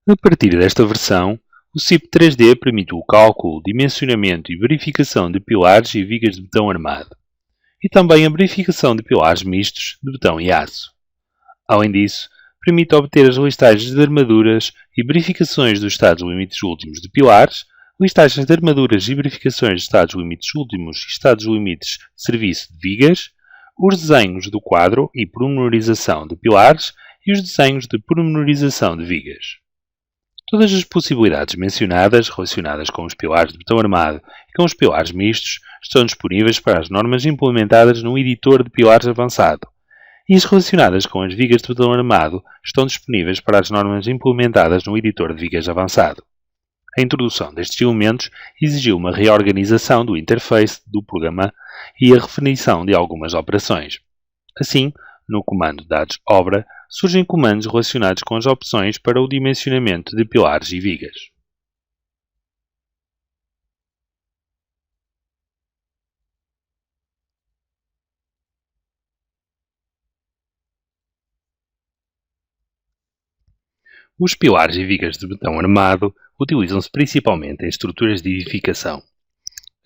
A partir desta versão, o CIP 3D permite o cálculo, dimensionamento e verificação de pilares e vigas de betão armado, e também a verificação de pilares mistos de betão e aço. Além disso, permite obter as listagens de armaduras e verificações dos estados limites últimos de pilares, listagens de armaduras e verificações de estados limites últimos e estados limites de serviço de vigas, os desenhos do quadro e pormenorização de pilares e os desenhos de pormenorização de vigas. Todas as possibilidades mencionadas, relacionadas com os pilares de betão armado e com os pilares mistos, estão disponíveis para as normas implementadas no editor de pilares avançado, e as relacionadas com as vigas de betão armado estão disponíveis para as normas implementadas no editor de vigas avançado. A introdução destes elementos exigiu uma reorganização do interface do programa e a definição de algumas operações. Assim, no comando dados obra, surgem comandos relacionados com as opções para o dimensionamento de pilares e vigas. Os pilares e vigas de betão armado utilizam-se principalmente em estruturas de edificação.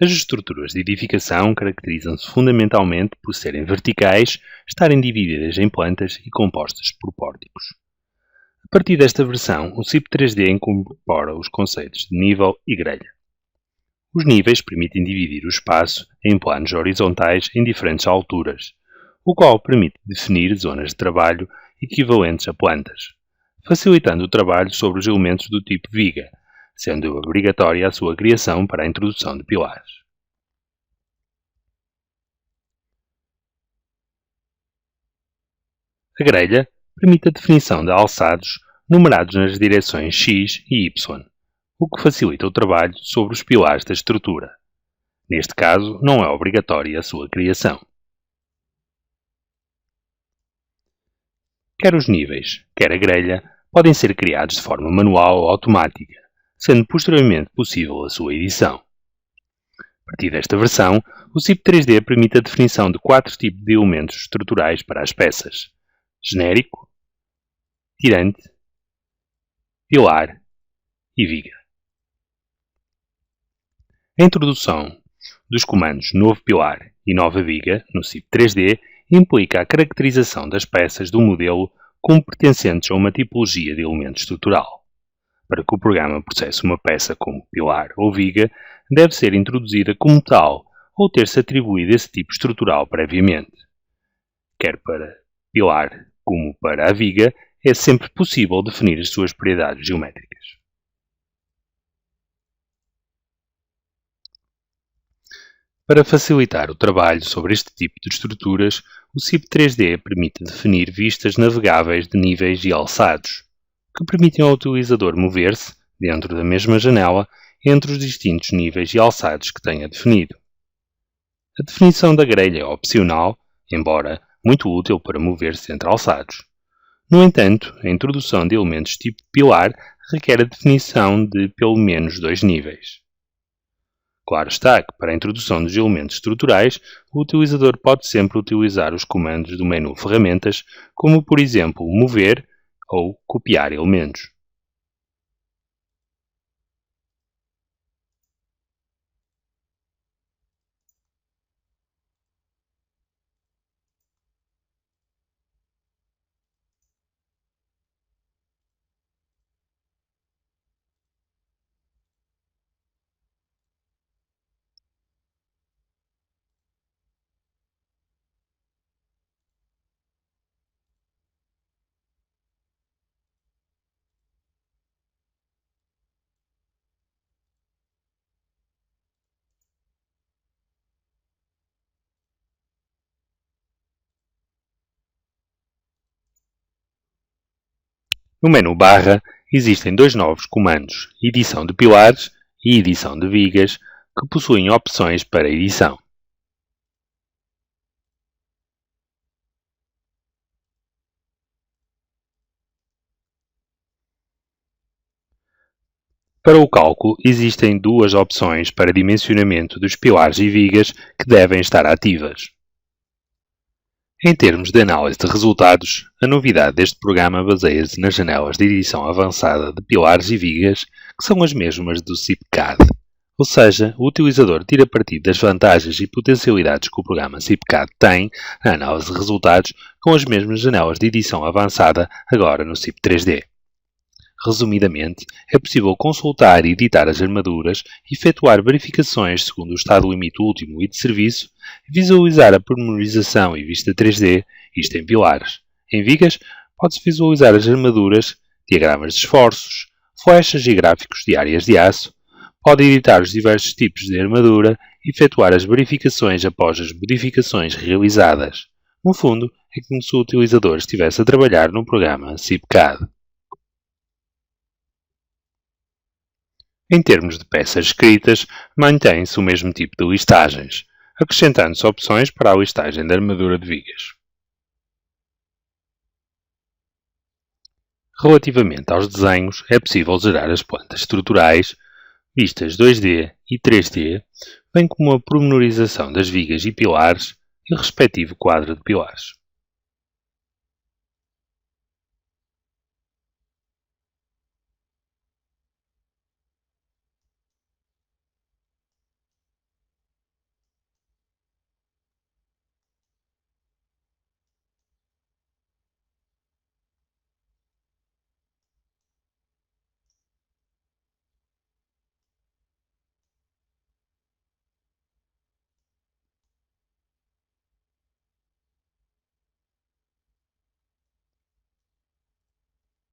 As estruturas de edificação caracterizam-se fundamentalmente por serem verticais, estarem divididas em plantas e compostas por pórticos. A partir desta versão, o CIP 3D incorpora os conceitos de nível e grelha. Os níveis permitem dividir o espaço em planos horizontais em diferentes alturas, o qual permite definir zonas de trabalho equivalentes a plantas, facilitando o trabalho sobre os elementos do tipo viga, sendo obrigatória a sua criação para a introdução de pilares. A grelha permite a definição de alçados numerados nas direções X e Y, o que facilita o trabalho sobre os pilares da estrutura. Neste caso, não é obrigatória a sua criação. Quer os níveis, quer a grelha, podem ser criados de forma manual ou automática, sendo posteriormente possível a sua edição. A partir desta versão, o CIP 3D permite a definição de 4 tipos de elementos estruturais para as peças: genérico, tirante, pilar e viga. A introdução dos comandos novo pilar e nova viga no CIP 3D implica a caracterização das peças do modelo como pertencentes a uma tipologia de elemento estrutural. Para que o programa processe uma peça como pilar ou viga, deve ser introduzida como tal ou ter-se atribuído esse tipo estrutural previamente. Quer para pilar como para a viga, é sempre possível definir as suas propriedades geométricas. Para facilitar o trabalho sobre este tipo de estruturas, o CIP 3D permite definir vistas navegáveis de níveis e alçados, que permitem ao utilizador mover-se, dentro da mesma janela, entre os distintos níveis e alçados que tenha definido. A definição da grelha é opcional, embora muito útil para mover-se entre alçados. No entanto, a introdução de elementos tipo pilar requer a definição de pelo menos 2 níveis. Claro está que, para a introdução dos elementos estruturais, o utilizador pode sempre utilizar os comandos do menu Ferramentas, como por exemplo Mover ou Copiar elementos. No menu barra existem 2 novos comandos, edição de pilares e edição de vigas, que possuem opções para edição. Para o cálculo, existem 2 opções para dimensionamento dos pilares e vigas que devem estar ativas. Em termos de análise de resultados, a novidade deste programa baseia-se nas janelas de edição avançada de pilares e vigas, que são as mesmas do CIPCAD. Ou seja, o utilizador tira partido das vantagens e potencialidades que o programa CIPCAD tem na análise de resultados com as mesmas janelas de edição avançada agora no CIP 3D. Resumidamente, é possível consultar e editar as armaduras, efetuar verificações segundo o estado limite último e de serviço, visualizar a pormenorização e vista 3D, isto em pilares. Em vigas, pode-se visualizar as armaduras, diagramas de esforços, flechas e gráficos de áreas de aço, pode editar os diversos tipos de armadura e efetuar as verificações após as modificações realizadas. No fundo, é como se o utilizador estivesse a trabalhar no programa CIPCAD. Em termos de peças escritas, mantém-se o mesmo tipo de listagens, acrescentando-se opções para a listagem da armadura de vigas. Relativamente aos desenhos, é possível gerar as plantas estruturais, vistas 2D e 3D, bem como a pormenorização das vigas e pilares e o respectivo quadro de pilares.